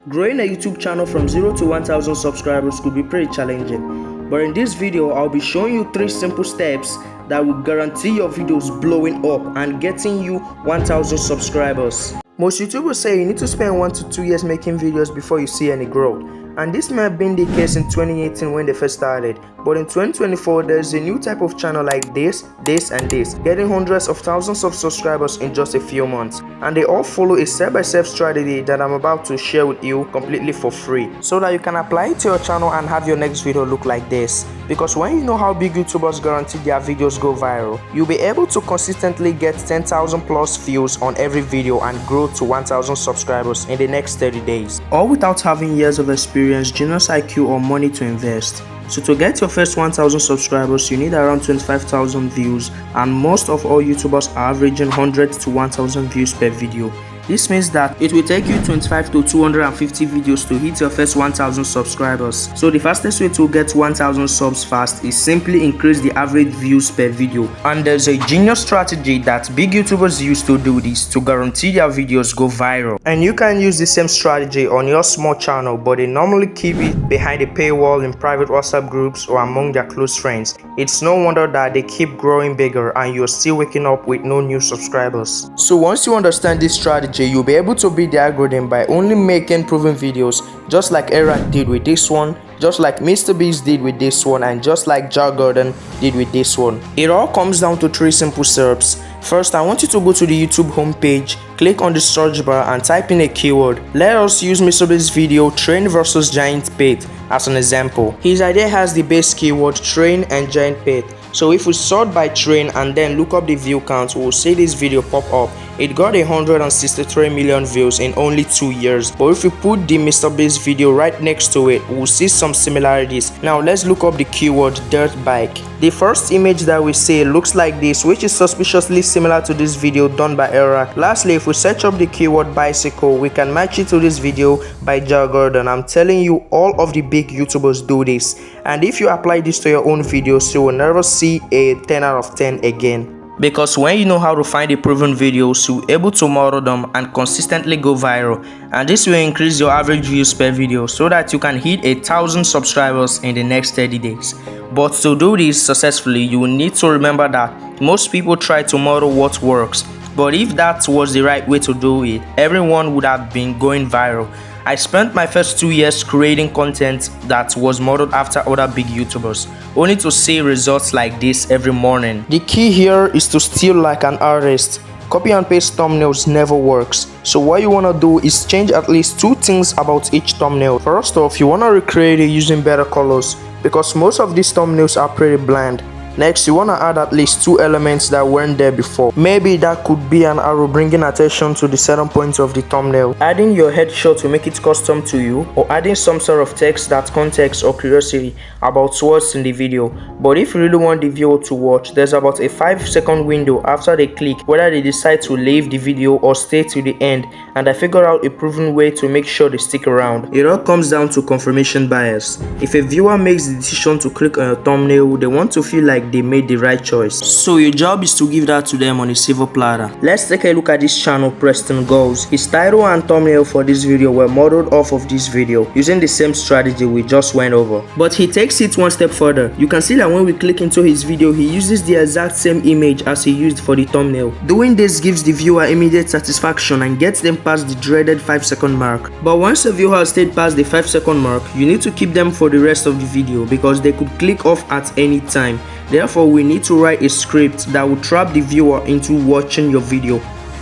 Growing a YouTube channel from 0 to 1000 subscribers could be pretty challenging, but in this video I'll be showing you 3 simple steps that will guarantee your videos blowing up and getting you 1000 subscribers. Most YouTubers say you need to spend 1 to 2 years making videos before you see any growth, and this may have been the case in 2018 when they first started, but in 2024 there's a new type of channel like this, and this, getting hundreds of thousands of subscribers in just a few months, and they all follow a step-by-step strategy that I'm about to share with you completely for free, so that you can apply it to your channel and have your next video look like this. Because when you know how big YouTubers guarantee their videos go viral, you'll be able to consistently get 10,000 plus views on every video and grow to 1000 subscribers in the next 30 days, all without having years of experience, genius IQ, or money to invest. So to get your first 1000 subscribers, you need around 25,000 views, and most of all YouTubers are averaging 100 to 1000 views per video. This means that it will take you 25 to 250 videos to hit your first 1000 subscribers. So the fastest way to get 1000 subs fast is simply increase the average views per video. And there's a genius strategy that big YouTubers use to do this to guarantee their videos go viral. And you can use the same strategy on your small channel, but they normally keep it behind a paywall in private WhatsApp groups or among their close friends. It's no wonder that they keep growing bigger and you're still waking up with no new subscribers. So once you understand this strategy, you'll be able to beat the algorithm by only making proven videos, just like Eric did with this one, just like Mr. Beast did with this one, and just like Jar Gordon did with this one. It all comes down to 3 simple steps. First, I want you to go to the YouTube homepage, click on the search bar and type in a keyword. Let us use Mr. Beast's video Train vs Giant Pit as an example. His idea has the base keyword Train and Giant Pit. So if we sort by train and then look up the view count, we'll see this video pop up. It got 163 million views in only 2 years. But if we put the Mr. Beast video right next to it, we'll see some similarities. Now let's look up the keyword dirt bike. The first image that we see looks like this, which is suspiciously similar to this video done by Eric. Lastly, if we search up the keyword bicycle, we can match it to this video by Jar Gordon. I'm telling you, all of the big YouTubers do this, and if you apply this to your own videos, you will never see a 10 out of 10 again. Because when you know how to find the proven videos, you're able to model them and consistently go viral, and this will increase your average views per video so that you can hit 1000 subscribers in the next 30 days. But to do this successfully, you will need to remember that most people try to model what works, but if that was the right way to do it, everyone would have been going viral. I spent my first 2 years creating content that was modeled after other big YouTubers, only to see results like this every morning. The key here is to steal like an artist. Copy and paste thumbnails never works. So what you want to do is change at least 2 things about each thumbnail. First off, you want to recreate it using better colors, because most of these thumbnails are pretty bland. Next, you want to add at least 2 elements that weren't there before. Maybe that could be an arrow bringing attention to the certain points of the thumbnail, adding your headshot to make it custom to you, or adding some sort of text that context or curiosity about what's in the video. But if you really want the viewer to watch, there's about a 5-second window after they click whether they decide to leave the video or stay to the end, and I figured out a proven way to make sure they stick around. It all comes down to confirmation bias. If a viewer makes the decision to click on your thumbnail, they want to feel like they made the right choice. So your job is to give that to them on a silver platter. Let's take a look at this channel, Preston Goals. His title and thumbnail for this video were modeled off of this video using the same strategy we just went over. But he takes it one step further. You can see that when we click into his video, he uses the exact same image as he used for the thumbnail. Doing this gives the viewer immediate satisfaction and gets them past the dreaded 5-second mark. But once a viewer has stayed past the 5-second mark, you need to keep them for the rest of the video because they could click off at any time. Therefore, we need to write a script that will trap the viewer into watching your video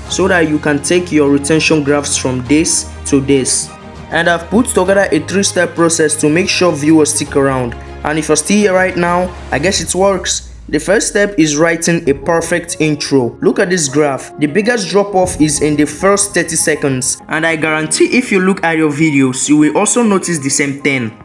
so that you can take your retention graphs from this to this. And I've put together a 3-step process to make sure viewers stick around. And if you're still here right now, I guess it works. The first step is writing a perfect intro. Look at this graph. The biggest drop off is in the first 30 seconds. And I guarantee if you look at your videos, you will also notice the same thing.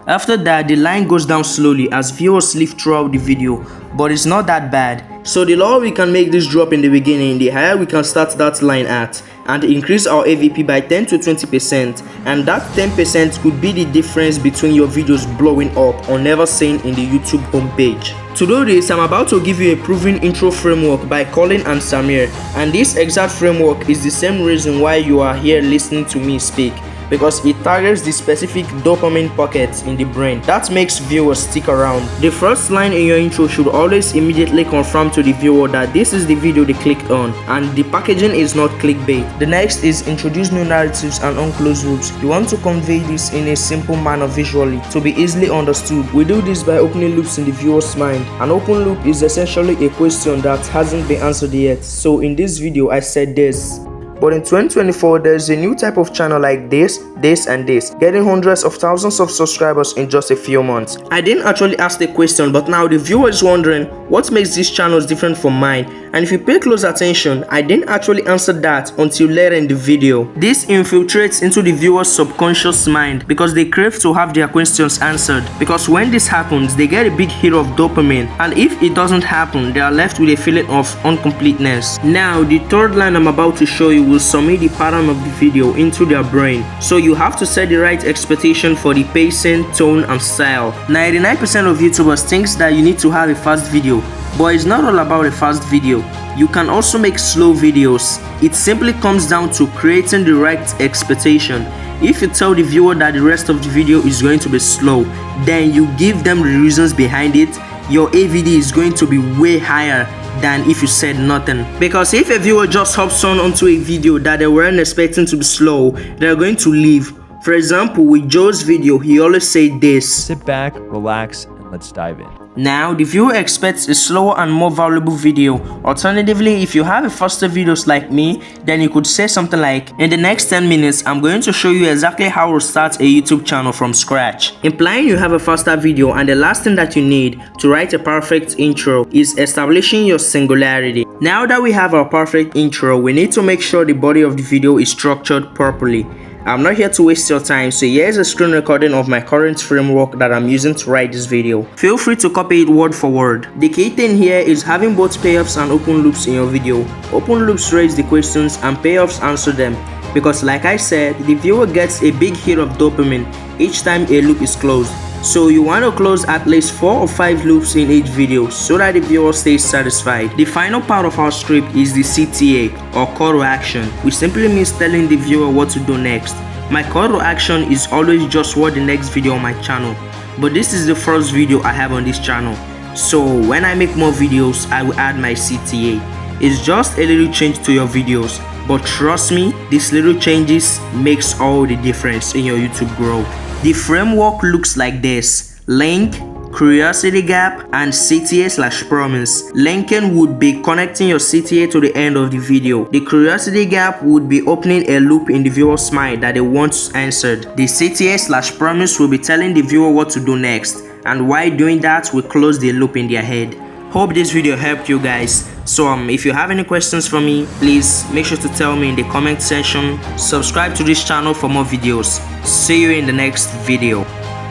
After that, the line goes down slowly as viewers live throughout the video, but it's not that bad. So the lower we can make this drop in the beginning, the higher we can start that line at, and increase our AVP by 10 to 20%, and that 10% could be the difference between your videos blowing up or never seen in the YouTube homepage. To do this, I'm about to give you a proven intro framework by Colin and Samir, and this exact framework is the same reason why you are here listening to me speak. because it targets the specific dopamine pockets in the brain that makes viewers stick around. The first line in your intro should always immediately confirm to the viewer that this is the video they clicked on and the packaging is not clickbait. The next is introduce new narratives and unclosed loops. You want to convey this in a simple manner visually to be easily understood. We do this by opening loops in the viewer's mind. An open loop is essentially a question that hasn't been answered yet. So in this video I said this. But in 2024, there's a new type of channel like this, and this, getting hundreds of thousands of subscribers in just a few months. I didn't actually ask the question, but now the viewer is wondering what makes these channels different from mine. And if you pay close attention, I didn't actually answer that until later in the video. This infiltrates into the viewer's subconscious mind because they crave to have their questions answered. Because when this happens, they get a big hit of dopamine, and if it doesn't happen, they are left with a feeling of incompleteness. Now, the third line I'm about to show you will submit the pattern of the video into their brain. So you have to set the right expectation for the pacing, tone, and style. 99% of YouTubers thinks that you need to have a fast video, but it's not all about a fast video. You can also make slow videos. It simply comes down to creating the right expectation. If you tell the viewer that the rest of the video is going to be slow, then you give them the reasons behind it, your AVD is going to be way higher than if you said nothing. Because if a viewer just hops onto a video that they weren't expecting to be slow, they're going to leave. For example, with Joe's video, he always said this: sit back, relax, and let's dive in. Now, the viewer expects a slower and more valuable video. Alternatively, if you have a faster videos like me, then you could say something like, in the next 10 minutes, I'm going to show you exactly how to start a YouTube channel from scratch. Implying you have a faster video, and the last thing that you need to write a perfect intro is establishing your singularity. Now that we have our perfect intro, we need to make sure the body of the video is structured properly. I'm not here to waste your time, so here's a screen recording of my current framework that I'm using to write this video. Feel free to copy it word for word. The key thing here is having both payoffs and open loops in your video. Open loops raise the questions and payoffs answer them. Because like I said, the viewer gets a big hit of dopamine each time a loop is closed. So you want to close at least 4 or 5 loops in each video so that the viewer stays satisfied. The final part of our script is the CTA, or call to action, which simply means telling the viewer what to do next. My call to action is always just watch the next video on my channel, but this is the first video I have on this channel. So when I make more videos, I will add my CTA. It's just a little change to your videos, but trust me, these little changes makes all the difference in your YouTube growth. The framework looks like this: link, curiosity gap, and CTA/promise. Linking would be connecting your CTA to the end of the video. The curiosity gap would be opening a loop in the viewer's mind that they want answered. The CTA/promise will be telling the viewer what to do next, and while doing that, we close the loop in their head. Hope this video helped you guys. So if you have any questions for me, please make sure to tell me in the comment section. Subscribe to this channel for more videos. See you in the next video.